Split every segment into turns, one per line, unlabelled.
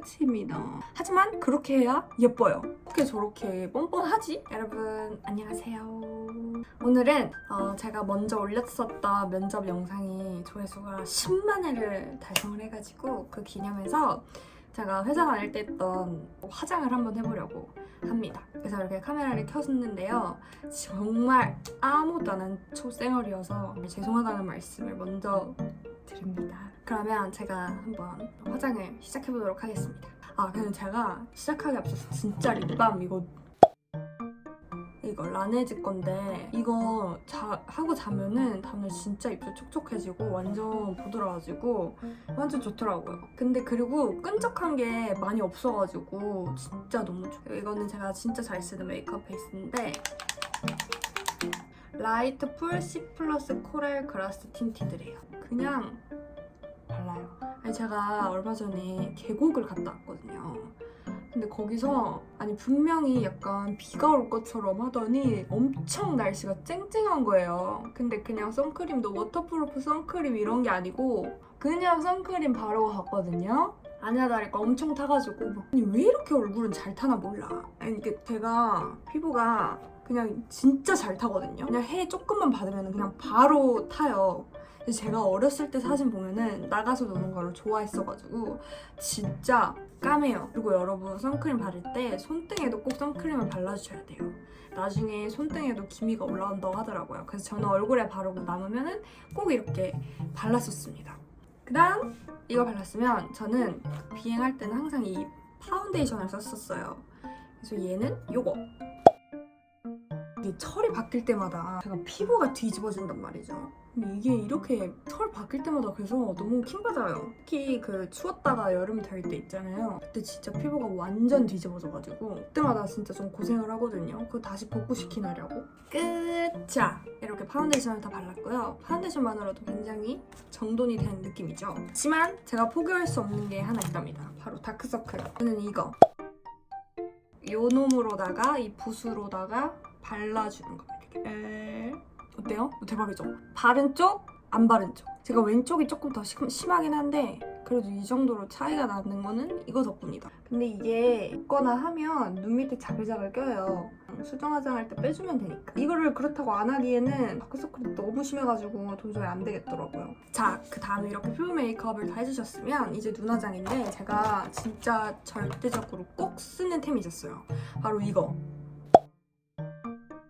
끝입니다. 하지만 그렇게 해야 예뻐요. 어떻게 저렇게 뻔뻔하지? 여러분 안녕하세요. 오늘은 제가 먼저 올렸었던 면접 영상이 조회수가 10만 회를 달성을 해가지고 그 기념해서 제가 회사 다닐 때 했던 화장을 한번 해보려고 합니다. 그래서 이렇게 카메라를 켰는데요. 정말 아무것도 안 한 초생얼이어서 죄송하다는 말씀을 먼저 드립니다. 그러면 제가 한번 화장을 시작해보도록 하겠습니다. 근데 제가 시작하기 앞서서 진짜 립밤 이거 라네즈 건데 이거 하고 자면은 다음날 진짜 입술 촉촉해지고 완전 부드러워지고 완전 좋더라고요. 근데 그리고 끈적한 게 많이 없어가지고 진짜 너무 좋아요. 이거는 제가 진짜 잘 쓰는 메이크업 베이스인데 라이트 풀 C 플러스 코랄 그라스 틴티드래요. 그냥 발라요. 제가 얼마 전에 계곡을 갔다 왔거든요. 근데 거기서 분명히 약간 비가 올 것처럼 하더니 엄청 날씨가 쨍쨍한 거예요. 근데 그냥 선크림도 워터프루프 선크림 이런 게 아니고 그냥 선크림 바르고 갔거든요. 아니나 다를까 엄청 타가지고 아니 왜 이렇게 얼굴은 잘 타나 몰라. 이게 제가 피부가 그냥 진짜 잘 타거든요. 그냥 해 조금만 받으면 그냥 바로 타요. 제가 어렸을 때 사진 보면은 나가서 노는 거를 좋아했어가지고 진짜 까매요. 그리고 여러분 선크림 바를 때 손등에도 꼭 선크림을 발라주셔야 돼요. 나중에 손등에도 기미가 올라온다고 하더라고요. 그래서 저는 얼굴에 바르고 남으면은 꼭 이렇게 발랐었습니다. 그 다음 이거 발랐으면 저는 비행할 때는 항상 이 파운데이션을 썼었어요. 그래서 얘는 요거. 이게 철이 바뀔 때마다 제가 피부가 뒤집어진단 말이죠. 근데 이게 이렇게 철 바뀔 때마다 그래서 너무 킹받아요. 특히 그 추웠다가 여름 될 때 있잖아요. 그때 진짜 피부가 완전 뒤집어져가지고 그때마다 진짜 좀 고생을 하거든요. 그거 다시 복구시키느라고. 끝! 자, 이렇게 파운데이션을 다 발랐고요. 파운데이션만으로도 굉장히 정돈이 된 느낌이죠. 하지만 제가 포기할 수 없는 게 하나 있답니다. 바로 다크서클. 저는 이거. 요 놈으로다가 이 붓으로다가 발라주는 겁니다. 이렇게. 어때요? 대박이죠? 바른 쪽, 안 바른 쪽. 제가 왼쪽이 조금 더 심하긴 한데 그래도 이 정도로 차이가 나는 거는 이거 덕분이다. 근데 이게 있거나 하면 눈 밑에 자글자글 껴요. 수정 화장할 때 빼주면 되니까. 이거를 그렇다고 안 하기에는 다크서클이 너무 심해가지고 도저히 안 되겠더라고요. 자, 그 다음에 이렇게 피부 메이크업을 다 해주셨으면 이제 눈 화장인데 제가 진짜 절대적으로 꼭 쓰는 템이 있었어요. 바로 이거.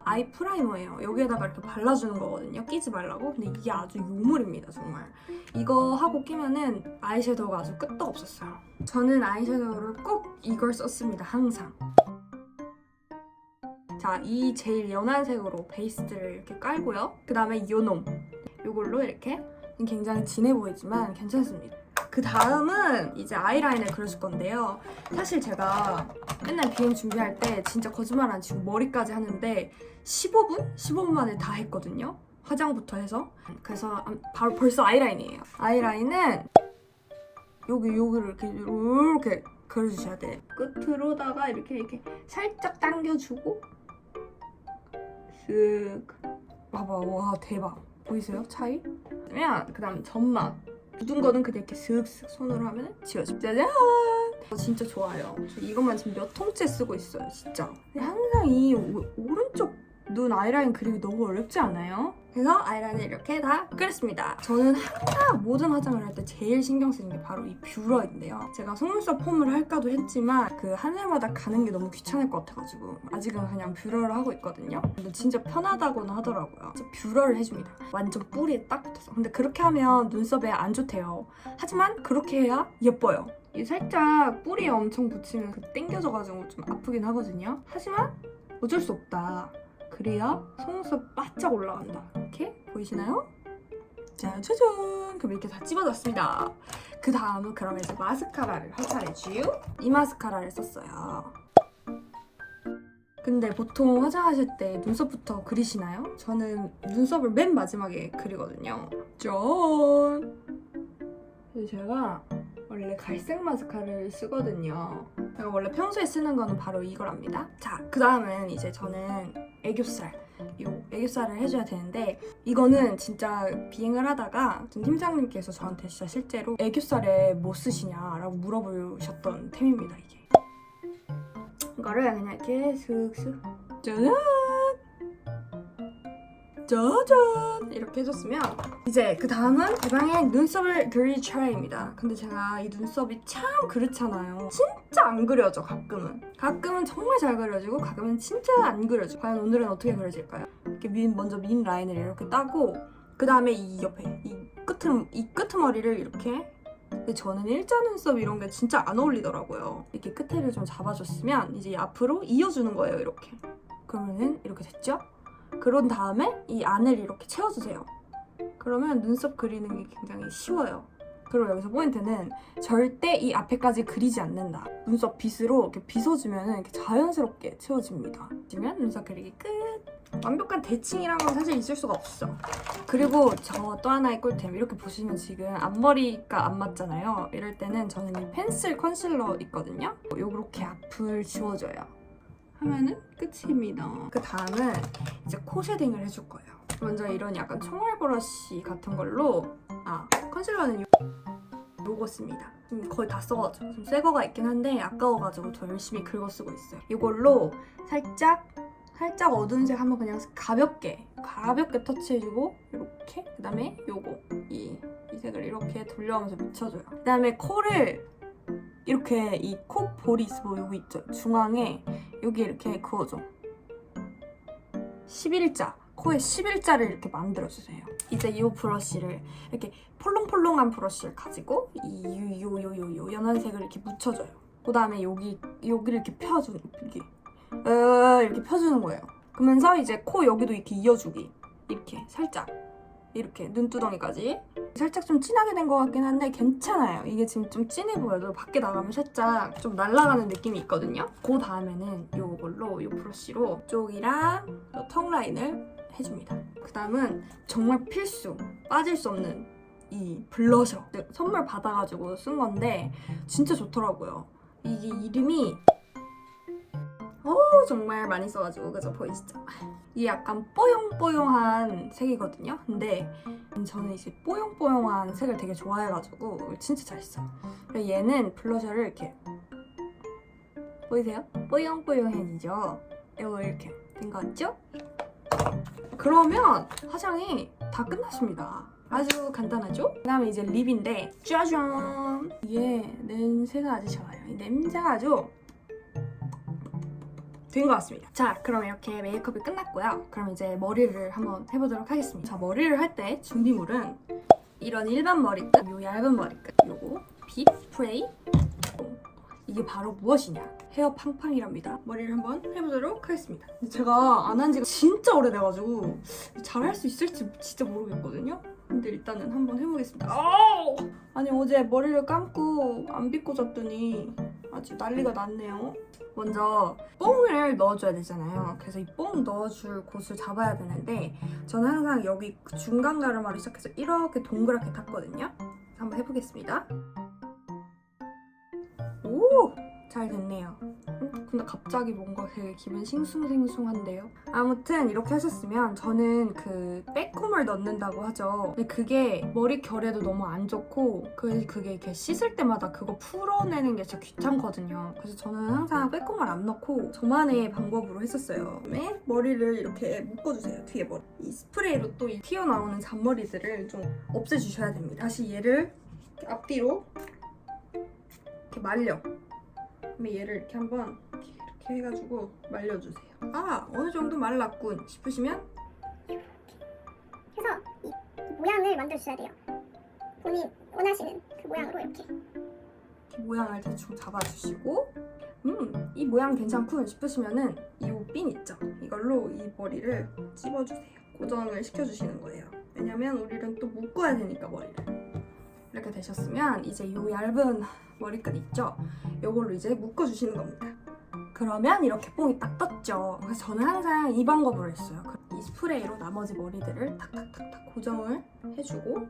아이 프라이머예요. 여기에다가 이렇게 발라주는 거거든요. 끼지 말라고. 근데 이게 아주 요물입니다, 정말. 이거 하고 끼면은 아이섀도우가 아주 끄떡없었어요. 저는 아이섀도우를 꼭 이걸 썼습니다, 항상. 자, 이 제일 연한 색으로 베이스를 이렇게 깔고요. 그 다음에 요 놈. 요걸로 이렇게 굉장히 진해 보이지만 괜찮습니다. 그 다음은 이제 아이라인을 그려줄 건데요. 사실 제가 맨날 비행 준비할 때 진짜 거짓말 안 치고 머리까지 하는데 15분? 15분 만에 다 했거든요. 화장부터 해서. 그래서 바로 벌써 아이라인이에요. 아이라인은 여기를 이렇게 그려주셔야 돼요. 끝으로다가 이렇게 살짝 당겨주고 쓱. 봐봐, 와 대박. 보이세요? 차이? 그 다음 점막. 묻은 거는 그냥 이렇게 슥슥 손으로 하면 지워집니다. 짜잔! 진짜 좋아요. 저 이것만 지금 몇 통째 쓰고 있어요, 진짜. 근데 항상 이 오른쪽 눈 아이라인 그리기 너무 어렵지 않아요? 그래서 아이라인을 이렇게 다 그렸습니다. 저는 항상 모든 화장을 할 때 제일 신경 쓰는 게 바로 이 뷰러인데요. 제가 속눈썹 폼을 할까도 했지만 그 하늘마다 가는 게 너무 귀찮을 것 같아가지고 아직은 그냥 뷰러를 하고 있거든요. 근데 진짜 편하다고는 하더라고요. 진짜 뷰러를 해줍니다. 완전 뿌리에 딱 붙어서. 근데 그렇게 하면 눈썹에 안 좋대요. 하지만 그렇게 해야 예뻐요. 이 살짝 뿌리에 엄청 붙이면 땡겨져가지고 좀 아프긴 하거든요. 하지만 어쩔 수 없다. 그래야 속눈썹 바짝 올라간다. 이렇게 보이시나요? 짜자잔! 그럼 이렇게 다 찝어졌습니다. 그 다음은 그럼 이제 마스카라를 할 차례죠. 이 마스카라를 썼어요. 근데 보통 화장하실 때 눈썹부터 그리시나요? 저는 눈썹을 맨 마지막에 그리거든요. 짠! 제가 원래 갈색 마스카라를 쓰거든요. 제가 원래 평소에 쓰는 거는 바로 이거랍니다. 자, 그 다음은 이제 저는 애교살. 요 애교살을 해줘야 되는데 이거는 진짜 비행을 하다가 팀장님께서 저한테 진짜 실제로 애교살에 뭐 쓰시냐라고 물어보셨던 템입니다. 이게 이거를 그냥 이렇게 슥슥 짜잔 짜잔 이렇게 해줬으면 이제 그 다음은 대방의 눈썹을 그릴 차례입니다. 근데 제가 이 눈썹이 참 그렇잖아요. 진짜 안 그려져. 가끔은 정말 잘 그려지고 가끔은 진짜 안 그려져. 과연 오늘은 어떻게 그려질까요? 이렇게 먼저 민 라인을 이렇게 따고 그 다음에 이 옆에 이 끄트머리를 이렇게. 근데 저는 일자 눈썹 이런 게 진짜 안 어울리더라고요. 이렇게 끝에를 좀 잡아줬으면 이제 앞으로 이어주는 거예요. 이렇게. 그러면은 이렇게 됐죠? 그런 다음에 이 안을 이렇게 채워주세요. 그러면 눈썹 그리는 게 굉장히 쉬워요. 그리고 여기서 포인트는 절대 이 앞에까지 그리지 않는다. 눈썹 빗으로 이렇게 빗어주면 이렇게 자연스럽게 채워집니다. 그러면 눈썹 그리기 끝! 완벽한 대칭이란 건 사실 있을 수가 없어. 그리고 저 또 하나의 꿀템. 이렇게 보시면 지금 앞머리가 안 맞잖아요. 이럴 때는 저는 이 펜슬 컨실러 있거든요. 요렇게 앞을 지워줘요. 하면은 끝입니다. 그 다음은 이제 코 쉐딩을 해줄 거예요. 먼저 이런 약간 총알 브러쉬 같은 걸로 컨실러는 요거 씁니다. 지금 거의 다 써가지고 좀 새 거가 있긴 한데 아까워가지고 저 열심히 긁어 쓰고 있어요. 이걸로 살짝 어두운 색 한번 그냥 가볍게 터치해주고 이렇게 그 다음에 요거 이 색을 이렇게 돌려가면서 묻혀줘요. 그 다음에 코를 이렇게 이 코 볼이 있어 여기 있죠? 중앙에 여기 이렇게 그어줘. 11자 코에 11자를 이렇게 만들어주세요. 이제 이 브러쉬를 이렇게 폴롱폴롱한 브러쉬를 가지고 요 연한색을 이렇게 묻혀줘요. 그 다음에 여기를 이렇게 이렇게 펴주는 거예요. 그러면서 이제 코 여기도 이렇게 이어주기. 이렇게 살짝 이렇게 눈두덩이까지 살짝 좀 진하게 된 것 같긴 한데 괜찮아요. 이게 지금 좀 진해 보여도 밖에 나가면 살짝 좀 날아가는 느낌이 있거든요. 그 다음에는 이걸로 이 브러쉬로 쪽이랑 턱 라인을 해줍니다. 그 다음은 정말 필수 빠질 수 없는 이 블러셔. 선물 받아가지고 쓴 건데 진짜 좋더라고요. 이게 이름이 정말 많이 써가지고 그죠? 보이시죠? 이게 약간 뽀용뽀용한 색이거든요. 근데 저는 이제 뽀용뽀용한 색을 되게 좋아해가지고 진짜 잘 써요. 얘는 블러셔를 이렇게 보이세요? 뽀용뽀용해지죠? 이거 이렇게 된 거 같죠? 그러면 화장이 다 끝났습니다. 아주 간단하죠? 그 다음에 이제 립인데 짜잔! 이게 냄새가 아주 좋아요. 이 냄새가 아주 된 것 같습니다. 자, 그럼 이렇게 메이크업이 끝났고요. 그럼 이제 머리를 한번 해보도록 하겠습니다. 자, 머리를 할 때 준비물은 이런 일반 머리끝, 요 얇은 머리끝, 요거 빗 스프레이. 이게 바로 무엇이냐? 헤어 팡팡이랍니다. 머리를 한번 해보도록 하겠습니다. 제가 안 한 지가 진짜 오래돼가지고 잘할 수 있을지 진짜 모르겠거든요. 근데 일단은 한번 해보겠습니다. 아니 어제 머리를 감고 안 빗고 잤더니 아주 난리가 났네요. 먼저 뽕을 넣어줘야 되잖아요. 그래서 이 뽕 넣어줄 곳을 잡아야 되는데 저는 항상 여기 중간 가르마를 시작해서 이렇게 동그랗게 탔거든요. 한번 해보겠습니다. 오! 잘 됐네요. 근데 갑자기 뭔가 되게 기분 싱숭생숭한데요? 아무튼 이렇게 하셨으면 저는 그 빼꼼을 넣는다고 하죠. 근데 그게 머리 결에도 너무 안 좋고 그게 이렇게 씻을 때마다 그거 풀어내는 게 진짜 귀찮거든요. 그래서 저는 항상 빼꼼을 안 넣고 저만의 방법으로 했었어요. 그다음에 머리를 이렇게 묶어주세요. 뒤에 머리. 이 스프레이로 또 이 튀어나오는 잔머리들을 좀 없애주셔야 됩니다. 다시 얘를 앞뒤로 이렇게 말려. 그다음에 얘를 이렇게 한번 이렇게 해가지고 말려주세요. 어느 정도 말랐군 싶으시면
그래서 이 모양을 만들어주셔야 돼요. 본인 원하시는 그 모양으로 이렇게
모양을 대충 잡아주시고 이 모양 괜찮군 싶으시면은 이 핀 있죠? 이걸로 이 머리를 찝어주세요. 고정을 시켜주시는 거예요. 왜냐면 우리는 또 묶어야 되니까 머리를. 이렇게 되셨으면 이제 이 얇은 머리끈 있죠? 이걸로 이제 묶어주시는 겁니다. 그러면 이렇게 뽕이 딱 떴죠. 그래서 저는 항상 이 방법으로 했어요. 이 스프레이로 나머지 머리들을 탁탁탁탁 고정을 해주고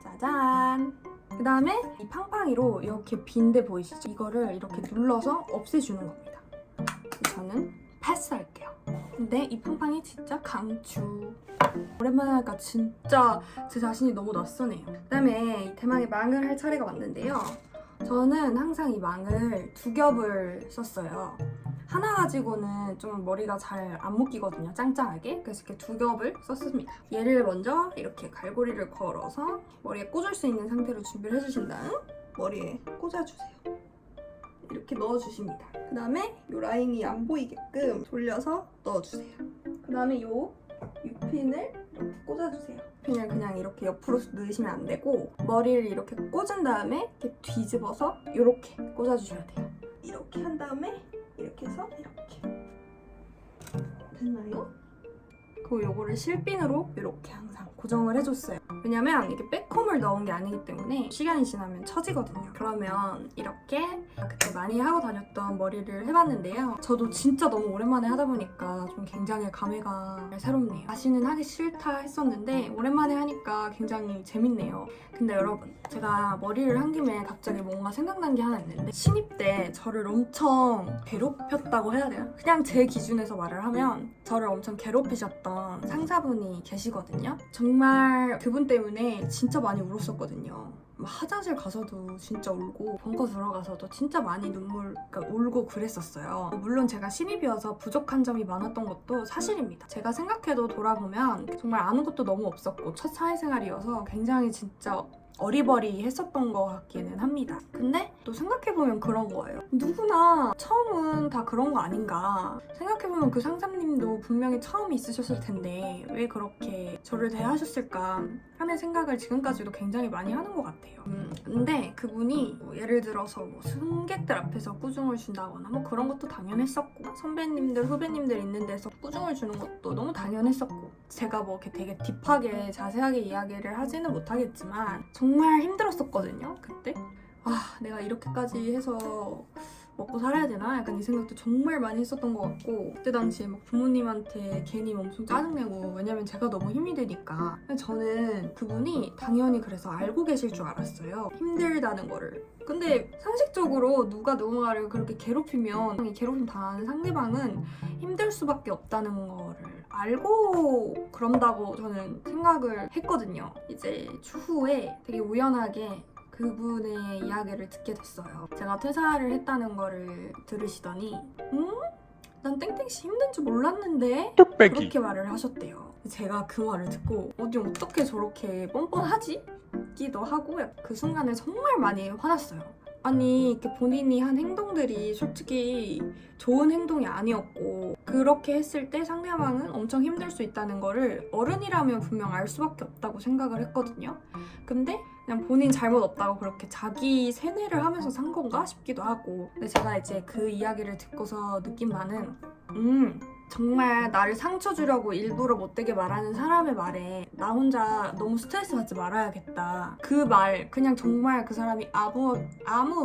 짜잔! 그 다음에 이 팡팡이로 이렇게 빈데 보이시죠? 이거를 이렇게 눌러서 없애주는 겁니다. 저는 패스할게요. 근데 이 팡팡이 진짜 강추. 오랜만에 하니까 진짜 제 자신이 너무 낯서네요. 그다음에 이 대망의 망을 할 차례가 왔는데요. 저는 항상 이 망을 두 겹을 썼어요. 하나 가지고는 좀 머리가 잘 안 묶이거든요, 짱짱하게. 그래서 이렇게 두 겹을 썼습니다. 얘를 먼저 이렇게 갈고리를 걸어서 머리에 꽂을 수 있는 상태로 준비를 해주신 다음 머리에 꽂아주세요. 이렇게 넣어주십니다. 그 다음에 이 라인이 안 보이게끔 돌려서 넣어주세요. 그 다음에 이 U핀을 이렇게 꽂아주세요. 핀을 그냥 이렇게 옆으로 넣으시면 안 되고 머리를 이렇게 꽂은 다음에 이렇게 뒤집어서 이렇게 꽂아주셔야 돼요. 이렇게 한 다음에 이렇게 해서 이렇게. 됐나요? 그리고 요거를 실핀으로 이렇게 항상 고정을 해줬어요. 왜냐면 이게 백홈을 넣은 게 아니기 때문에 시간이 지나면 처지거든요. 그러면 이렇게 그때 많이 하고 다녔던 머리를 해봤는데요. 저도 진짜 너무 오랜만에 하다 보니까 좀 굉장히 감회가 새롭네요. 다시는 하기 싫다 했었는데 오랜만에 하니까 굉장히 재밌네요. 근데 여러분, 제가 머리를 한 김에 갑자기 뭔가 생각난 게 하나 있는데 신입 때 저를 엄청 괴롭혔다고 해야 되나? 그냥 제 기준에서 말을 하면 저를 엄청 괴롭히셨던 상사분이 계시거든요. 정말 그분 때문에 진짜 많이 울었었거든요. 화장실 가서도 진짜 울고 벙커 들어가서도 진짜 많이 그러니까 울고 그랬었어요. 물론 제가 신입이어서 부족한 점이 많았던 것도 사실입니다. 제가 생각해도 돌아보면 정말 아는 것도 너무 없었고 첫 사회생활이어서 굉장히 진짜 어리버리했었던 것 같기는 합니다. 근데 또 생각해보면 그런 거예요. 누구나 처음은 다 그런 거 아닌가. 생각해보면 그 상사님도 분명히 처음이 있으셨을 텐데 왜 그렇게 저를 대하셨을까 하는 생각을 지금까지도 굉장히 많이 하는 것 같아요. 근데 그분이 뭐 예를 들어서 뭐 승객들 앞에서 꾸중을 준다거나 뭐 그런 것도 당연했었고 선배님들, 후배님들 있는 데서 꾸중을 주는 것도 너무 당연했었고 제가 뭐 이렇게 되게 딥하게 자세하게 이야기를 하지는 못하겠지만 정말 힘들었었거든요, 그때. 내가 이렇게까지 해서 먹고 살아야 되나? 약간 이 생각도 정말 많이 했었던 것 같고 그때 당시에 막 부모님한테 괜히 엄청 짜증내고 왜냐면 제가 너무 힘이 드니까 저는 그분이 당연히 그래서 알고 계실 줄 알았어요. 힘들다는 거를. 근데 상식적으로 누가 누군가를 그렇게 괴롭히면 이 괴롭힘 당하는 상대방은 힘들 수밖에 없다는 거를 알고 그런다고 저는 생각을 했거든요. 이제 추후에 되게 우연하게 그분의 이야기를 듣게 됐어요. 제가 퇴사를 했다는 거를 들으시더니 난 땡땡씨 힘든 줄 몰랐는데 그렇게 말을 하셨대요. 제가 그 말을 듣고 어떻게 저렇게 뻔뻔하지? 기도 하고 그 순간에 정말 많이 화났어요. 아니 이렇게 본인이 한 행동들이 솔직히 좋은 행동이 아니었고 그렇게 했을 때 상대방은 엄청 힘들 수 있다는 거를 어른이라면 분명 알 수밖에 없다고 생각을 했거든요. 근데 그냥 본인 잘못 없다고 그렇게 자기 세뇌를 하면서 산 건가 싶기도 하고 근데 제가 이제 그 이야기를 듣고서 느낀 바는 정말 나를 상처 주려고 일부러 못되게 말하는 사람의 말에 나 혼자 너무 스트레스 받지 말아야겠다. 그 말 그냥 정말 그 사람이 아무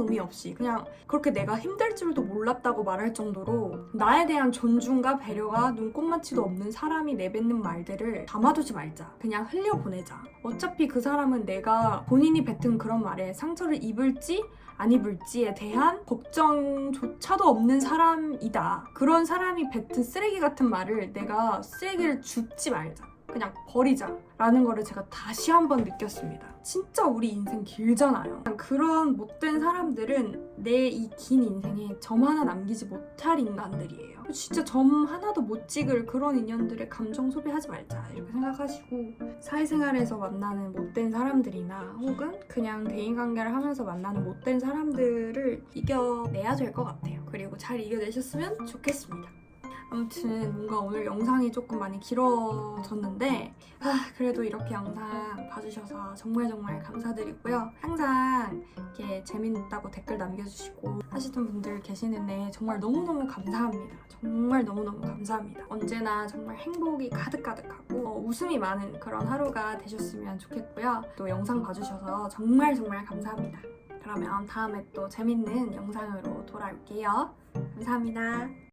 의미 없이 그냥 그렇게 내가 힘들 줄도 몰랐다고 말할 정도로 나에 대한 존중과 배려가 눈꼽만치도 없는 사람이 내뱉는 말들을 담아두지 말자. 그냥 흘려보내자. 어차피 그 사람은 내가 본인이 뱉은 그런 말에 상처를 입을지 안 입을지에 대한 걱정조차도 없는 사람이다. 그런 사람이 뱉은 쓰레기 같은 말을 내가 쓰레기를 줍지 말자. 그냥 버리자 라는 거를 제가 다시 한번 느꼈습니다. 진짜 우리 인생 길잖아요. 그런 못된 사람들은 내 이 긴 인생에 점 하나 남기지 못할 인간들이에요. 진짜 점 하나도 못 찍을 그런 인연들의 감정 소비하지 말자 이렇게 생각하시고 사회생활에서 만나는 못된 사람들이나 혹은 그냥 대인관계를 하면서 만나는 못된 사람들을 이겨내야 될 것 같아요. 그리고 잘 이겨내셨으면 좋겠습니다. 아무튼 뭔가 오늘 영상이 조금 많이 길어졌는데 그래도 이렇게 영상 봐주셔서 정말 감사드리고요. 항상 이렇게 재밌다고 댓글 남겨주시고 하시던 분들 계시는데 정말 너무너무 감사합니다. 정말 너무너무 감사합니다. 언제나 정말 행복이 가득가득하고 웃음이 많은 그런 하루가 되셨으면 좋겠고요. 또 영상 봐주셔서 정말 감사합니다. 그러면 다음에 또 재밌는 영상으로 돌아올게요. 감사합니다.